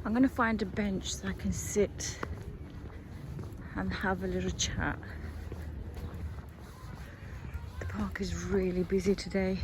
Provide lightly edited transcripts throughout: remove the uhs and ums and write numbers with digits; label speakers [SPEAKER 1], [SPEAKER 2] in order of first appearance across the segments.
[SPEAKER 1] I'm gonna find a bench so I can sit and have a little chat. The park is really busy today.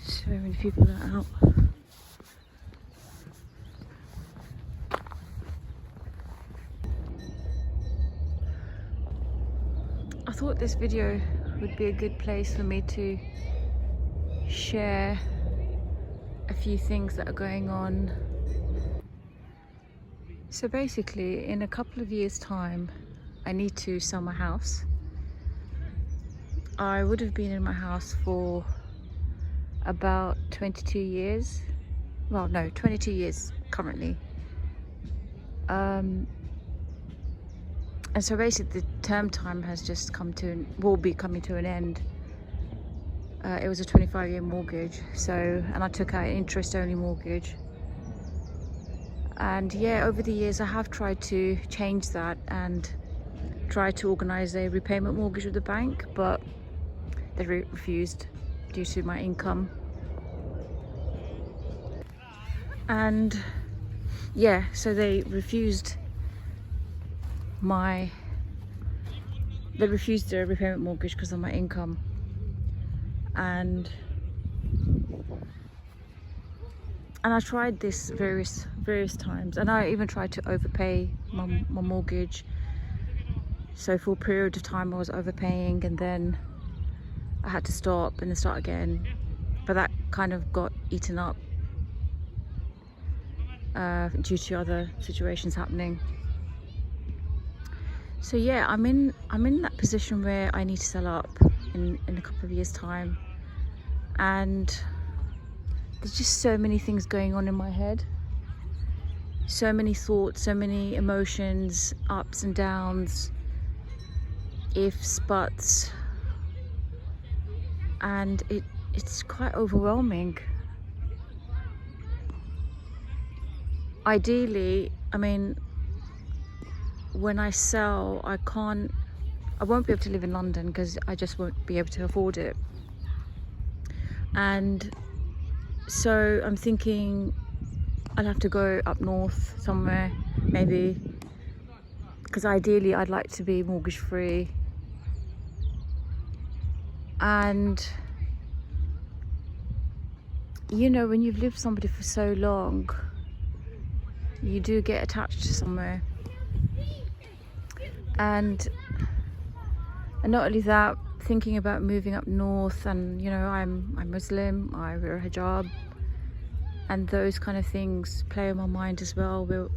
[SPEAKER 1] So many people are out. I thought this video would be a good place for me to share a few things that are going on. So basically, in a couple of years' time, I need to sell my house. I would have been in my house for about 22 years. Well, no, 22 years currently. And so basically the term time has just will be coming to an end. It was a 25-year mortgage, and I took out an interest-only mortgage. And yeah, over the years I have tried to change that and try to organize a repayment mortgage with the bank, but they refused due to my income. And yeah, so they refused the repayment mortgage because of my income. And I tried this various times, and I even tried to overpay my mortgage. So for a period of time I was overpaying, and then I had to stop and then start again. But that kind of got eaten up due to other situations happening. So yeah, I'm in that position where I need to sell up in a couple of years' time, and there's just so many things going on in my head, so many thoughts, so many emotions, ups and downs, ifs, buts, and it's quite overwhelming. Ideally, I mean, when I sell, I won't be able to live in London because I just won't be able to afford it. And so I'm thinking I'll have to go up north somewhere, maybe, because ideally I'd like to be mortgage free. And you know, when you've lived with somebody for so long, you do get attached to somewhere. And not only that, thinking about moving up north, and you know, I'm Muslim, I wear a hijab, and those kind of things play on my mind as well. Will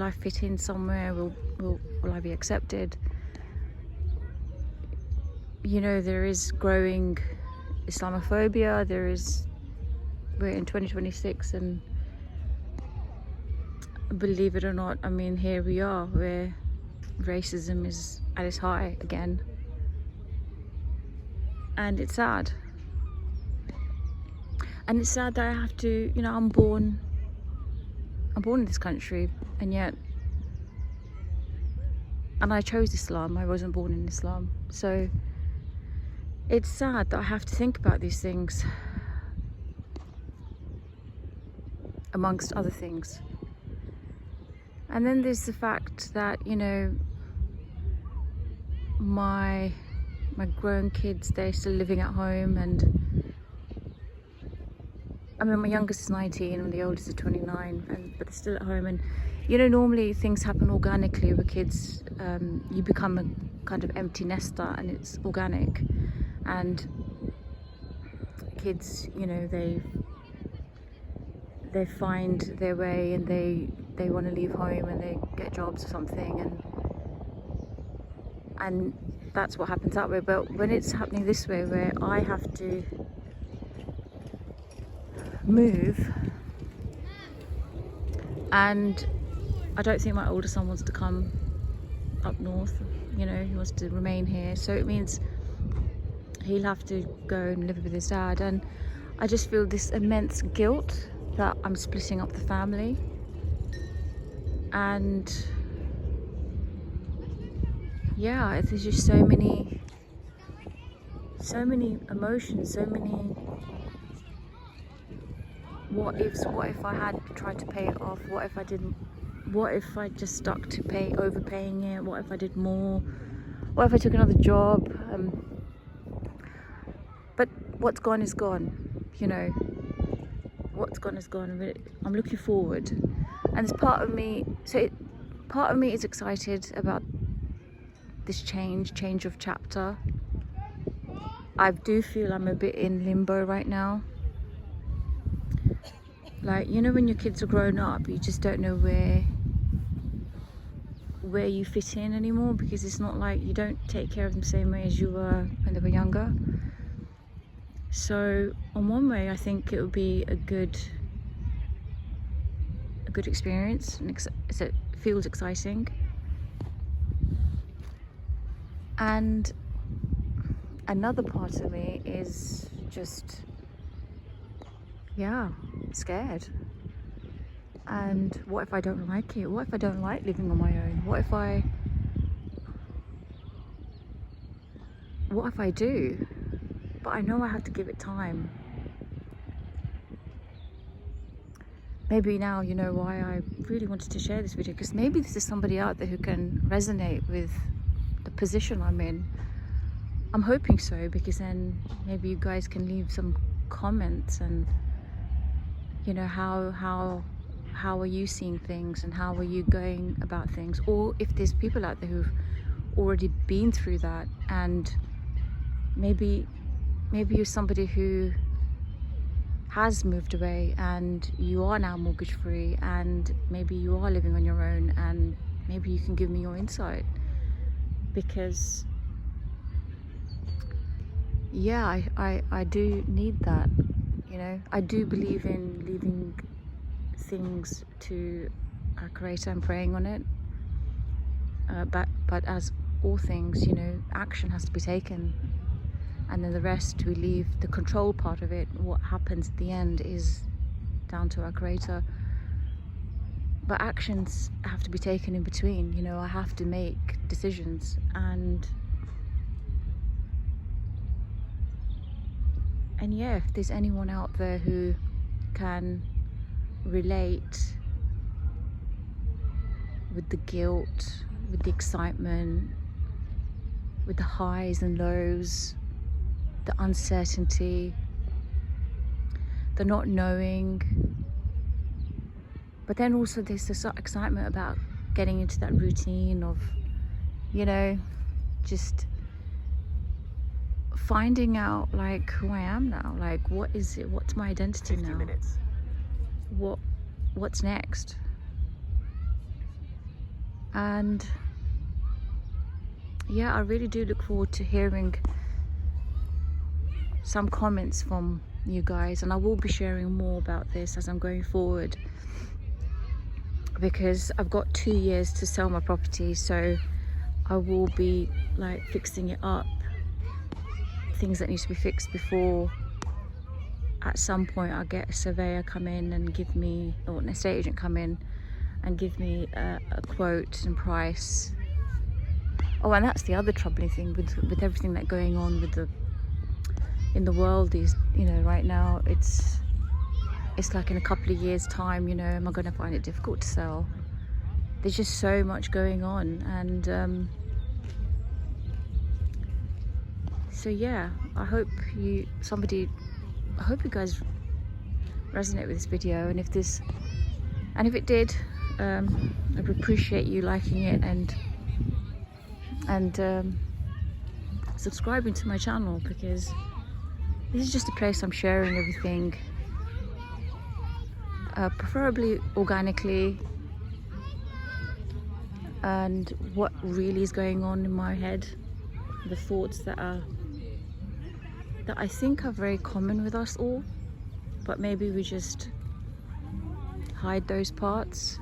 [SPEAKER 1] I fit in somewhere? Will I be accepted? You know, there is growing Islamophobia. We're in 2026, and believe it or not, I mean, here we are, where racism is at its high again. And it's sad. And it's sad that I have to, you know, I'm born in this country, and I chose Islam. I wasn't born in Islam. So it's sad that I have to think about these things, amongst other things. And then there's the fact that, you know, my grown kids, they're still living at home, and I mean, my youngest is 19 and the oldest is 29, but they're still at home. And you know, normally things happen organically with kids. You become a kind of empty nester, and it's organic. And kids, you know, they find their way, and they want to leave home, and they get jobs or something, and that's what happens that way. But when it's happening this way, where I have to move, and I don't think my older son wants to come up north, you know, he wants to remain here, so it means he'll have to go and live with his dad. And I just feel this immense guilt that I'm splitting up the family. And yeah, there's just so many emotions, so many what ifs. What if I had tried to pay it off? What if I didn't? What if I just stuck to overpaying it? What if I did more? What if I took another job? But what's gone is gone, you know. What's gone is gone. I'm looking forward, and there's part of me. Part of me is excited about this change of chapter. I do feel I'm a bit in limbo right now. Like, you know, when your kids are grown up, you just don't know where you fit in anymore, because it's not like you don't take care of them the same way as you were when they were younger. So on one way, I think it would be a good experience, and it feels exciting. And another part of me is just, yeah, scared. And what if I don't like it? What if I don't like living on my own? What if I do? But I know I have to give it time. Maybe now you know why I really wanted to share this video, because maybe this is somebody out there who can resonate with the position I'm in. I'm hoping so, because then maybe you guys can leave some comments, and you know, how are you seeing things, and how are you going about things? Or if there's people out there who've already been through that, and maybe you're somebody who has moved away and you are now mortgage free, and maybe you are living on your own, and maybe you can give me your insight, because yeah, I do need that, you know. I do believe in leaving things to our Creator and praying on it, but as all things, you know, action has to be taken, and then the rest we leave. The control part of it, what happens at the end, is down to our Creator. But actions have to be taken in between, you know. I have to make decisions, and yeah, if there's anyone out there who can relate with the guilt, with the excitement, with the highs and lows, the uncertainty, the not knowing, but then also there's this excitement about getting into that routine of, you know, just finding out like who I am now, like what is it, what's my identity now, minutes. What's next. And yeah, I really do look forward to hearing some comments from you guys, and I will be sharing more about this as I'm going forward, because I've got 2 years to sell my property, so I will be like fixing it up, things that need to be fixed before at some point I get a surveyor come in and give me, or an estate agent come in and give me a quote and price. Oh, and that's the other troubling thing with everything that's going on with in the world is, you know, right now it's like in a couple of years time, you know, am I going to find it difficult to sell? There's just so much going on, and so yeah, I hope you guys resonate with this video, and if it did, I'd appreciate you liking it and subscribing to my channel, because this is just a place I'm sharing everything, preferably organically, and what really is going on in my head, the thoughts that I think are very common with us all, but maybe we just hide those parts.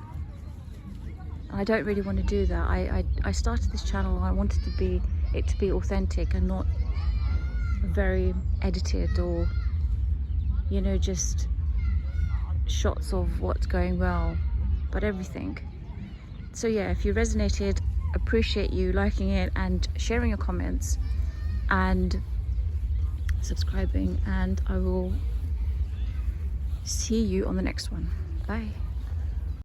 [SPEAKER 1] I don't really want to do that. I started this channel, I wanted it to be authentic and not very edited, or, you know, just shots of what's going well, but everything. So yeah, if you resonated, appreciate you liking it and sharing your comments and subscribing, and I will See you on the next one. Bye.